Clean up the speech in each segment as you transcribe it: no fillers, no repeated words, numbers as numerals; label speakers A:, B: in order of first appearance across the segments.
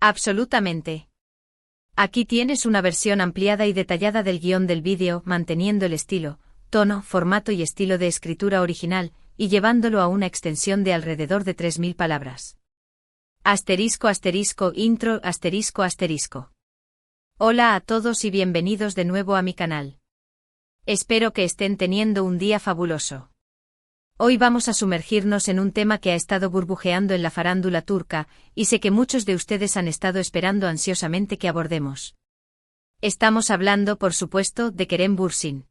A: Absolutamente. Aquí tienes una versión ampliada y detallada del guión del vídeo, manteniendo el estilo, tono, formato y estilo de escritura original, y llevándolo a una extensión de alrededor de 3000 palabras. Intro, Hola a todos y bienvenidos de nuevo a mi canal. Espero que estén teniendo un día fabuloso. Hoy vamos a sumergirnos en un tema que ha estado burbujeando en la farándula turca, y sé que muchos de ustedes han estado esperando ansiosamente que abordemos. Estamos hablando, por supuesto, de Kerem Bürsin.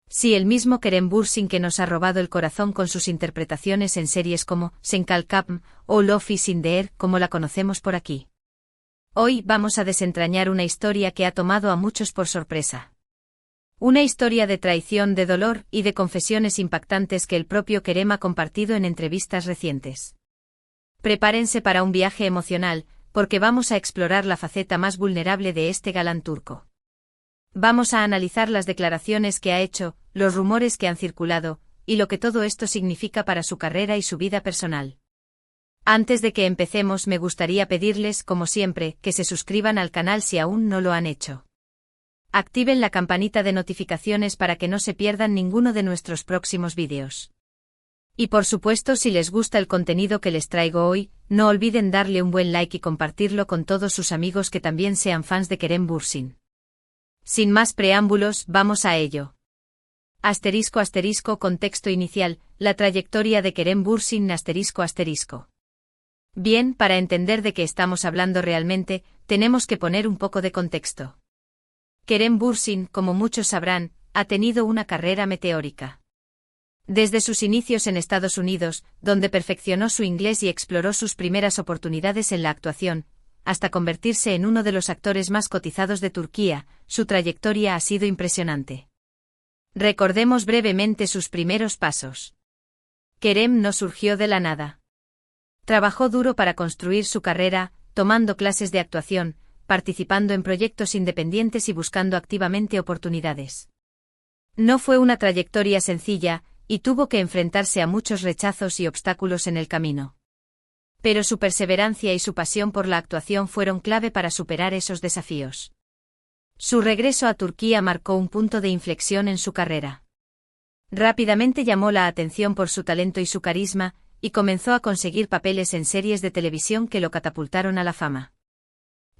A: Sí, el mismo Kerem Bürsin que nos ha robado el corazón con sus interpretaciones en series como Sen Kalkapm o Love is in the Air, como la conocemos por aquí. Hoy vamos a desentrañar una historia que ha tomado a muchos por sorpresa. Una historia de traición, de dolor y de confesiones impactantes que el propio Kerem ha compartido en entrevistas recientes. Prepárense para un viaje emocional, porque vamos a explorar la faceta más vulnerable de este galán turco. Vamos a analizar las declaraciones que ha hecho, los rumores que han circulado, y lo que todo esto significa para su carrera y su vida personal. Antes de que empecemos, me gustaría pedirles, como siempre, que se suscriban al canal si aún no lo han hecho. Activen la campanita de notificaciones para que no se pierdan ninguno de nuestros próximos vídeos. Y por supuesto, si les gusta el contenido que les traigo hoy, no olviden darle un buen like y compartirlo con todos sus amigos que también sean fans de Kerem Bürsin. Sin más preámbulos, vamos a ello. Contexto inicial, la trayectoria de Kerem Bürsin. Bien, para entender de qué estamos hablando realmente, tenemos que poner un poco de contexto. Kerem Bürsin, como muchos sabrán, ha tenido una carrera meteórica. Desde sus inicios en Estados Unidos, donde perfeccionó su inglés y exploró sus primeras oportunidades en la actuación, hasta convertirse en uno de los actores más cotizados de Turquía, su trayectoria ha sido impresionante. Recordemos brevemente sus primeros pasos. Kerem no surgió de la nada. Trabajó duro para construir su carrera, tomando clases de actuación, participando en proyectos independientes y buscando activamente oportunidades. No fue una trayectoria sencilla, y tuvo que enfrentarse a muchos rechazos y obstáculos en el camino. Pero su perseverancia y su pasión por la actuación fueron clave para superar esos desafíos. Su regreso a Turquía marcó un punto de inflexión en su carrera. Rápidamente llamó la atención por su talento y su carisma, y comenzó a conseguir papeles en series de televisión que lo catapultaron a la fama.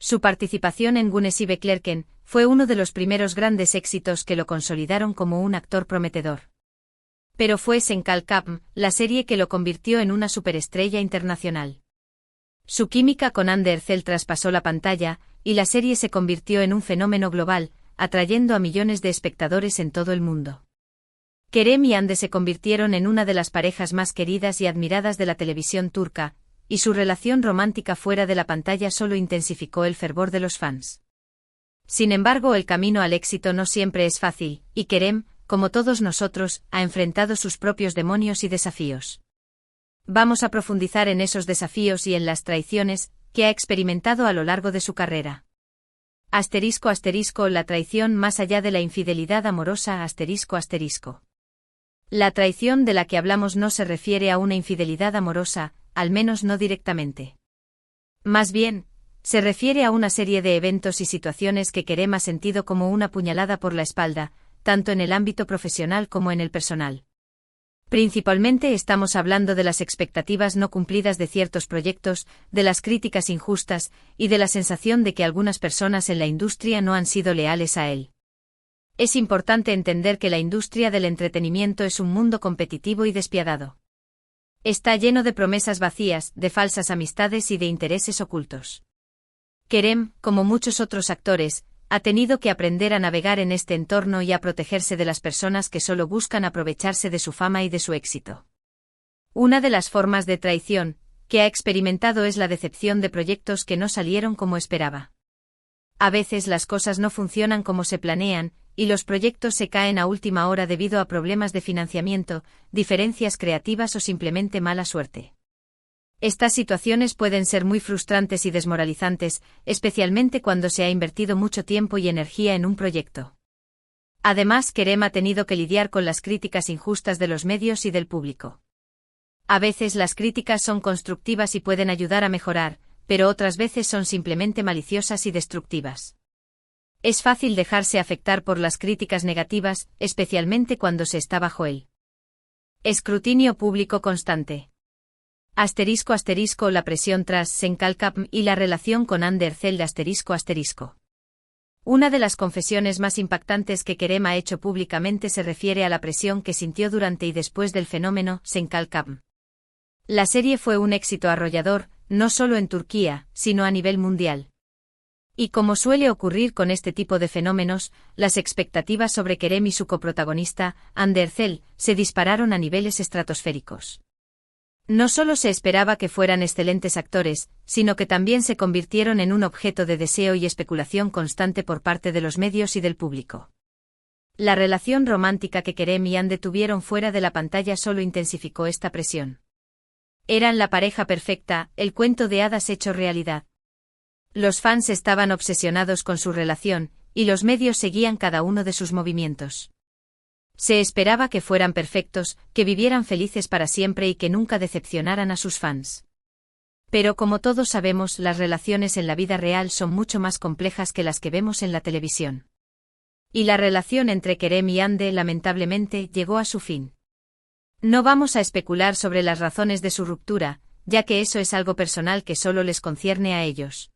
A: Su participación en Güneşi Beklerken fue uno de los primeros grandes éxitos que lo consolidaron como un actor prometedor. Pero fue Sen Kalkapm, la serie que lo convirtió en una superestrella internacional. Su química con Hande Erçel traspasó la pantalla, y la serie se convirtió en un fenómeno global, atrayendo a millones de espectadores en todo el mundo. Kerem y Hande se convirtieron en una de las parejas más queridas y admiradas de la televisión turca, y su relación romántica fuera de la pantalla solo intensificó el fervor de los fans. Sin embargo, el camino al éxito no siempre es fácil, y Kerem, como todos nosotros, ha enfrentado sus propios demonios y desafíos. Vamos a profundizar en esos desafíos y en las traiciones que ha experimentado a lo largo de su carrera. La traición más allá de la infidelidad amorosa. La traición de la que hablamos no se refiere a una infidelidad amorosa, al menos no directamente. Más bien, se refiere a una serie de eventos y situaciones que Kerem ha sentido como una puñalada por la espalda, tanto en el ámbito profesional como en el personal. Principalmente estamos hablando de las expectativas no cumplidas de ciertos proyectos, de las críticas injustas, y de la sensación de que algunas personas en la industria no han sido leales a él. Es importante entender que la industria del entretenimiento es un mundo competitivo y despiadado. Está lleno de promesas vacías, de falsas amistades y de intereses ocultos. Kerem, como muchos otros actores, ha tenido que aprender a navegar en este entorno y a protegerse de las personas que solo buscan aprovecharse de su fama y de su éxito. Una de las formas de traición que ha experimentado es la decepción de proyectos que no salieron como esperaba. A veces las cosas no funcionan como se planean, y los proyectos se caen a última hora debido a problemas de financiamiento, diferencias creativas o simplemente mala suerte. Estas situaciones pueden ser muy frustrantes y desmoralizantes, especialmente cuando se ha invertido mucho tiempo y energía en un proyecto. Además, Kerem ha tenido que lidiar con las críticas injustas de los medios y del público. A veces las críticas son constructivas y pueden ayudar a mejorar, pero otras veces son simplemente maliciosas y destructivas. Es fácil dejarse afectar por las críticas negativas, especialmente cuando se está bajo el escrutinio público constante. *** La presión tras Senkalkapm y la relación con Andercel. ***. Una de las confesiones más impactantes que Kerem ha hecho públicamente se refiere a la presión que sintió durante y después del fenómeno Senkalkapm. La serie fue un éxito arrollador, no solo en Turquía, sino a nivel mundial. Y como suele ocurrir con este tipo de fenómenos, las expectativas sobre Kerem y su coprotagonista, Andercel, se dispararon a niveles estratosféricos. No solo se esperaba que fueran excelentes actores, sino que también se convirtieron en un objeto de deseo y especulación constante por parte de los medios y del público. La relación romántica que Kerem y Hande tuvieron fuera de la pantalla solo intensificó esta presión. Eran la pareja perfecta, el cuento de hadas hecho realidad. Los fans estaban obsesionados con su relación, y los medios seguían cada uno de sus movimientos. Se esperaba que fueran perfectos, que vivieran felices para siempre y que nunca decepcionaran a sus fans. Pero como todos sabemos, las relaciones en la vida real son mucho más complejas que las que vemos en la televisión. Y la relación entre Kerem y Hande lamentablemente llegó a su fin. No vamos a especular sobre las razones de su ruptura, ya que eso es algo personal que solo les concierne a ellos.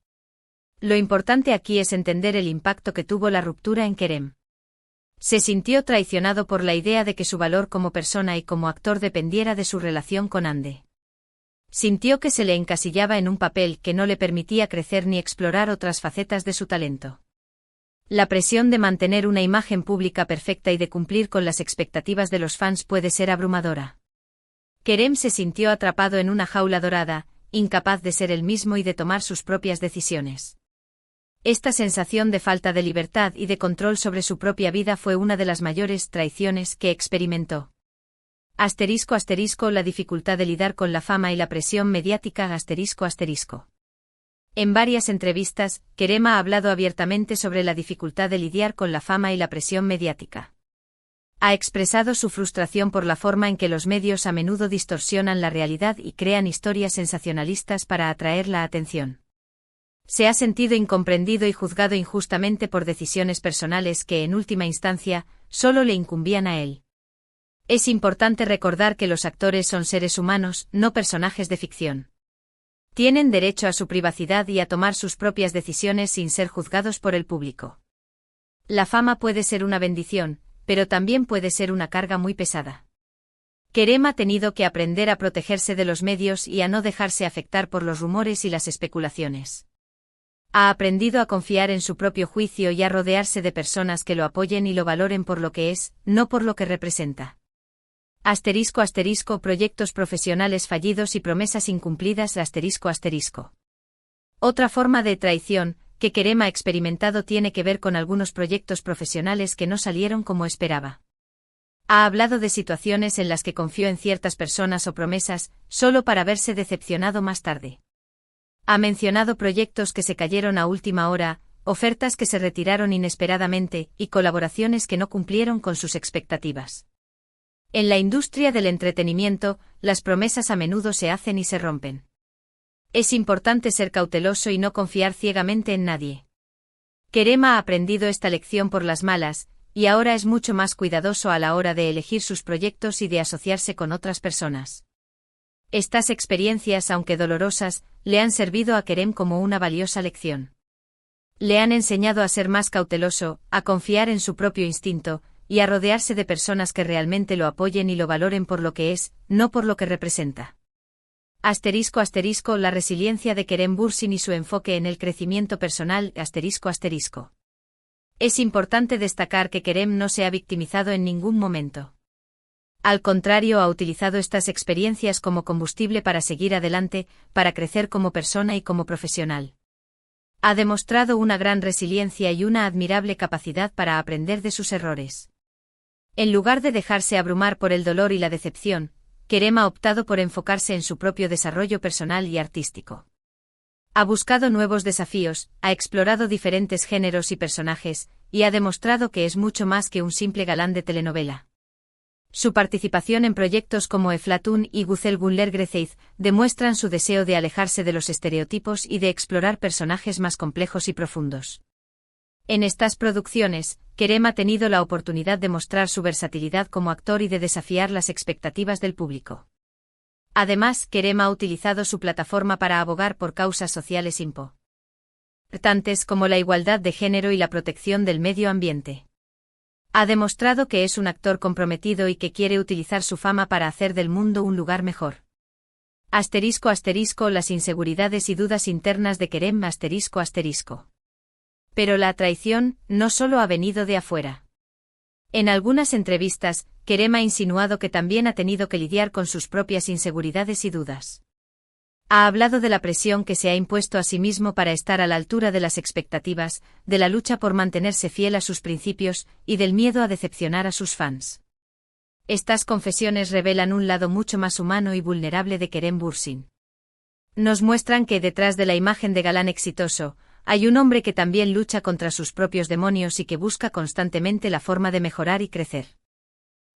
A: Lo importante aquí es entender el impacto que tuvo la ruptura en Kerem. Se sintió traicionado por la idea de que su valor como persona y como actor dependiera de su relación con Hande. Sintió que se le encasillaba en un papel que no le permitía crecer ni explorar otras facetas de su talento. La presión de mantener una imagen pública perfecta y de cumplir con las expectativas de los fans puede ser abrumadora. Kerem se sintió atrapado en una jaula dorada, incapaz de ser él mismo y de tomar sus propias decisiones. Esta sensación de falta de libertad y de control sobre su propia vida fue una de las mayores traiciones que experimentó. ***. La dificultad de lidiar con la fama y la presión mediática. ***. En varias entrevistas, Kerem ha hablado abiertamente sobre la dificultad de lidiar con la fama y la presión mediática. Ha expresado su frustración por la forma en que los medios a menudo distorsionan la realidad y crean historias sensacionalistas para atraer la atención. Se ha sentido incomprendido y juzgado injustamente por decisiones personales que, en última instancia, solo le incumbían a él. Es importante recordar que los actores son seres humanos, no personajes de ficción. Tienen derecho a su privacidad y a tomar sus propias decisiones sin ser juzgados por el público. La fama puede ser una bendición, pero también puede ser una carga muy pesada. Kerem ha tenido que aprender a protegerse de los medios y a no dejarse afectar por los rumores y las especulaciones. Ha aprendido a confiar en su propio juicio y a rodearse de personas que lo apoyen y lo valoren por lo que es, no por lo que representa. ***. Proyectos profesionales fallidos y promesas incumplidas. ***. Otra forma de traición que Kerem ha experimentado tiene que ver con algunos proyectos profesionales que no salieron como esperaba. Ha hablado de situaciones en las que confió en ciertas personas o promesas, solo para verse decepcionado más tarde. Ha mencionado proyectos que se cayeron a última hora, ofertas que se retiraron inesperadamente y colaboraciones que no cumplieron con sus expectativas. En la industria del entretenimiento, las promesas a menudo se hacen y se rompen. Es importante ser cauteloso y no confiar ciegamente en nadie. Kerem ha aprendido esta lección por las malas, y ahora es mucho más cuidadoso a la hora de elegir sus proyectos y de asociarse con otras personas. Estas experiencias, aunque dolorosas, le han servido a Kerem como una valiosa lección. Le han enseñado a ser más cauteloso, a confiar en su propio instinto, y a rodearse de personas que realmente lo apoyen y lo valoren por lo que es, no por lo que representa. ***. La resiliencia de Kerem Bürsin y su enfoque en el crecimiento personal. ***. Es importante destacar que Kerem no se ha victimizado en ningún momento. Al contrario, ha utilizado estas experiencias como combustible para seguir adelante, para crecer como persona y como profesional. Ha demostrado una gran resiliencia y una admirable capacidad para aprender de sus errores. En lugar de dejarse abrumar por el dolor y la decepción, Kerem ha optado por enfocarse en su propio desarrollo personal y artístico. Ha buscado nuevos desafíos, ha explorado diferentes géneros y personajes, y ha demostrado que es mucho más que un simple galán de telenovela. Su participación en proyectos como Eflatun y Güzel Grezeith demuestran su deseo de alejarse de los estereotipos y de explorar personajes más complejos y profundos. En estas producciones, Kerem ha tenido la oportunidad de mostrar su versatilidad como actor y de desafiar las expectativas del público. Además, Kerem ha utilizado su plataforma para abogar por causas sociales importantes como la igualdad de género y la protección del medio ambiente. Ha demostrado que es un actor comprometido y que quiere utilizar su fama para hacer del mundo un lugar mejor. *** Las inseguridades y dudas internas de Kerem ***. Pero la traición no solo ha venido de afuera. En algunas entrevistas, Kerem ha insinuado que también ha tenido que lidiar con sus propias inseguridades y dudas. Ha hablado de la presión que se ha impuesto a sí mismo para estar a la altura de las expectativas, de la lucha por mantenerse fiel a sus principios y del miedo a decepcionar a sus fans. Estas confesiones revelan un lado mucho más humano y vulnerable de Kerem Bürsin. Nos muestran que detrás de la imagen de galán exitoso, hay un hombre que también lucha contra sus propios demonios y que busca constantemente la forma de mejorar y crecer.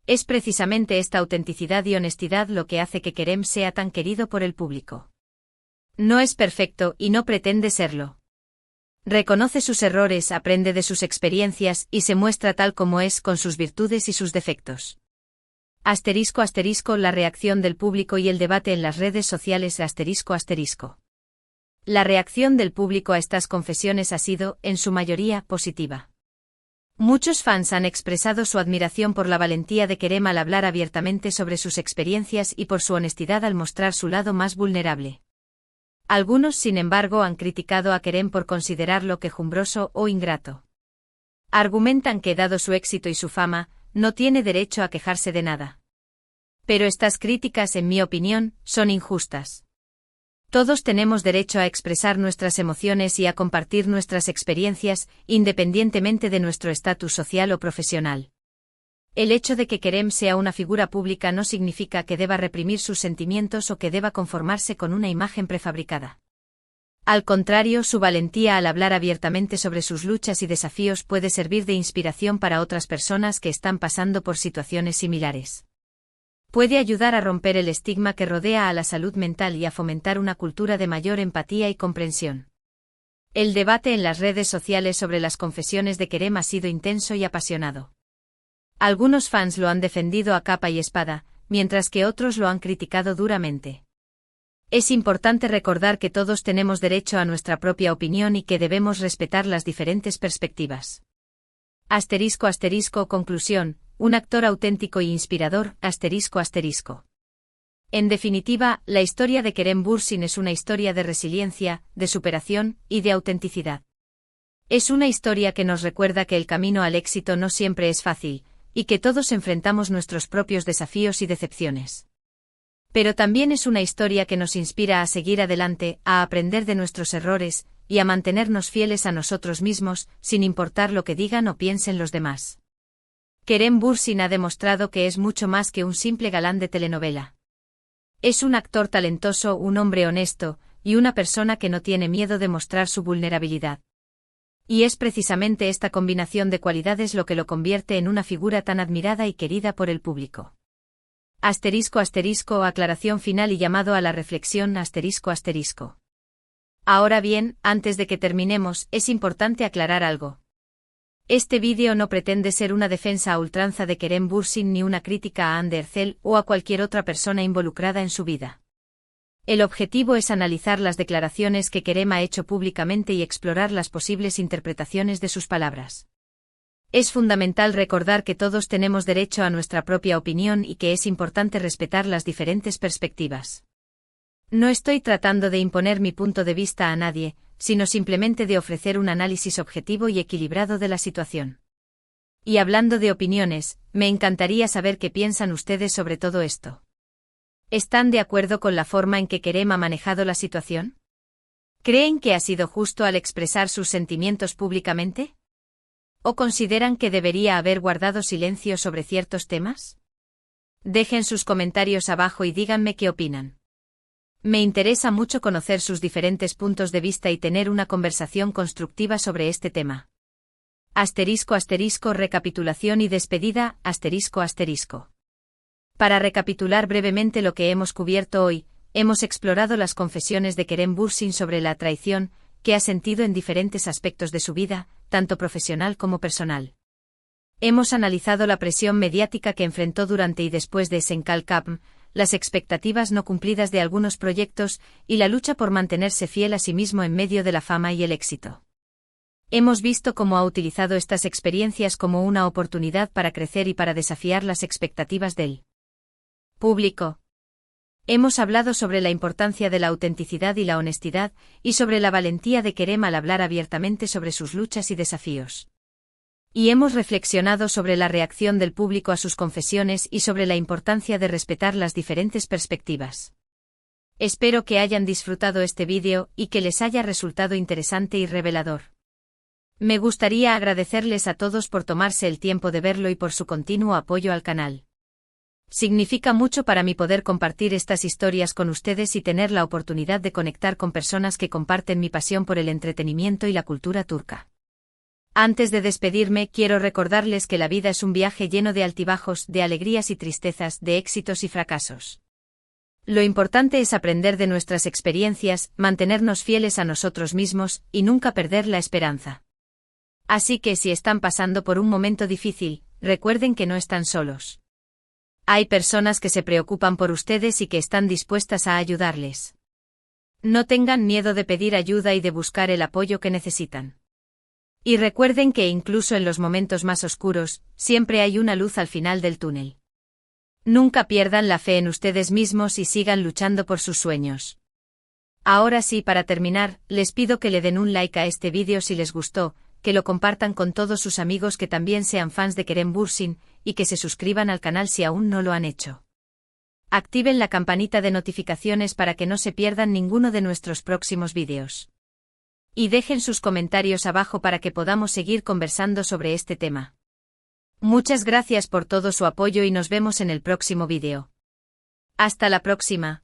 A: Es precisamente esta autenticidad y honestidad lo que hace que Kerem sea tan querido por el público. No es perfecto y no pretende serlo. Reconoce sus errores, aprende de sus experiencias y se muestra tal como es con sus virtudes y sus defectos. ***, la reacción del público y el debate en las redes sociales ***. La reacción del público a estas confesiones ha sido, en su mayoría, positiva. Muchos fans han expresado su admiración por la valentía de Kerem al hablar abiertamente sobre sus experiencias y por su honestidad al mostrar su lado más vulnerable. Algunos, sin embargo, han criticado a Kerem por considerarlo quejumbroso o ingrato. Argumentan que, dado su éxito y su fama, no tiene derecho a quejarse de nada. Pero estas críticas, en mi opinión, son injustas. Todos tenemos derecho a expresar nuestras emociones y a compartir nuestras experiencias, independientemente de nuestro estatus social o profesional. El hecho de que Kerem sea una figura pública no significa que deba reprimir sus sentimientos o que deba conformarse con una imagen prefabricada. Al contrario, su valentía al hablar abiertamente sobre sus luchas y desafíos puede servir de inspiración para otras personas que están pasando por situaciones similares. Puede ayudar a romper el estigma que rodea a la salud mental y a fomentar una cultura de mayor empatía y comprensión. El debate en las redes sociales sobre las confesiones de Kerem ha sido intenso y apasionado. Algunos fans lo han defendido a capa y espada, mientras que otros lo han criticado duramente. Es importante recordar que todos tenemos derecho a nuestra propia opinión y que debemos respetar las diferentes perspectivas. ***. Conclusión. Un actor auténtico e inspirador, ***. En definitiva, la historia de Kerem Bürsin es una historia de resiliencia, de superación y de autenticidad. Es una historia que nos recuerda que el camino al éxito no siempre es fácil, y que todos enfrentamos nuestros propios desafíos y decepciones. Pero también es una historia que nos inspira a seguir adelante, a aprender de nuestros errores, y a mantenernos fieles a nosotros mismos, sin importar lo que digan o piensen los demás. Kerem Bürsin ha demostrado que es mucho más que un simple galán de telenovela. Es un actor talentoso, un hombre honesto, y una persona que no tiene miedo de mostrar su vulnerabilidad. Y es precisamente esta combinación de cualidades lo que lo convierte en una figura tan admirada y querida por el público. ***, aclaración final y llamado a la reflexión ***. Ahora bien, antes de que terminemos, es importante aclarar algo. Este vídeo no pretende ser una defensa a ultranza de Kerem Bürsin ni una crítica a Hande Erçel o a cualquier otra persona involucrada en su vida. El objetivo es analizar las declaraciones que Kerem ha hecho públicamente y explorar las posibles interpretaciones de sus palabras. Es fundamental recordar que todos tenemos derecho a nuestra propia opinión y que es importante respetar las diferentes perspectivas. No estoy tratando de imponer mi punto de vista a nadie, sino simplemente de ofrecer un análisis objetivo y equilibrado de la situación. Y hablando de opiniones, me encantaría saber qué piensan ustedes sobre todo esto. ¿Están de acuerdo con la forma en que Kerem ha manejado la situación? ¿Creen que ha sido justo al expresar sus sentimientos públicamente? ¿O consideran que debería haber guardado silencio sobre ciertos temas? Dejen sus comentarios abajo y díganme qué opinan. Me interesa mucho conocer sus diferentes puntos de vista y tener una conversación constructiva sobre este tema. ***, recapitulación y despedida, ***. Para recapitular brevemente lo que hemos cubierto hoy, hemos explorado las confesiones de Kerem Bürsin sobre la traición que ha sentido en diferentes aspectos de su vida, tanto profesional como personal. Hemos analizado la presión mediática que enfrentó durante y después de Senkal Kapm, las expectativas no cumplidas de algunos proyectos y la lucha por mantenerse fiel a sí mismo en medio de la fama y el éxito. Hemos visto cómo ha utilizado estas experiencias como una oportunidad para crecer y para desafiar las expectativas del público. Hemos hablado sobre la importancia de la autenticidad y la honestidad, y sobre la valentía de Kerem al hablar abiertamente sobre sus luchas y desafíos. Y hemos reflexionado sobre la reacción del público a sus confesiones y sobre la importancia de respetar las diferentes perspectivas. Espero que hayan disfrutado este vídeo y que les haya resultado interesante y revelador. Me gustaría agradecerles a todos por tomarse el tiempo de verlo y por su continuo apoyo al canal. Significa mucho para mí poder compartir estas historias con ustedes y tener la oportunidad de conectar con personas que comparten mi pasión por el entretenimiento y la cultura turca. Antes de despedirme, quiero recordarles que la vida es un viaje lleno de altibajos, de alegrías y tristezas, de éxitos y fracasos. Lo importante es aprender de nuestras experiencias, mantenernos fieles a nosotros mismos y nunca perder la esperanza. Así que si están pasando por un momento difícil, recuerden que no están solos. Hay personas que se preocupan por ustedes y que están dispuestas a ayudarles. No tengan miedo de pedir ayuda y de buscar el apoyo que necesitan. Y recuerden que incluso en los momentos más oscuros, siempre hay una luz al final del túnel. Nunca pierdan la fe en ustedes mismos y sigan luchando por sus sueños. Ahora sí, para terminar, les pido que le den un like a este vídeo si les gustó, que lo compartan con todos sus amigos que también sean fans de Kerem Bürsin, y que se suscriban al canal si aún no lo han hecho. Activen la campanita de notificaciones para que no se pierdan ninguno de nuestros próximos vídeos. Y dejen sus comentarios abajo para que podamos seguir conversando sobre este tema. Muchas gracias por todo su apoyo y nos vemos en el próximo vídeo. Hasta la próxima.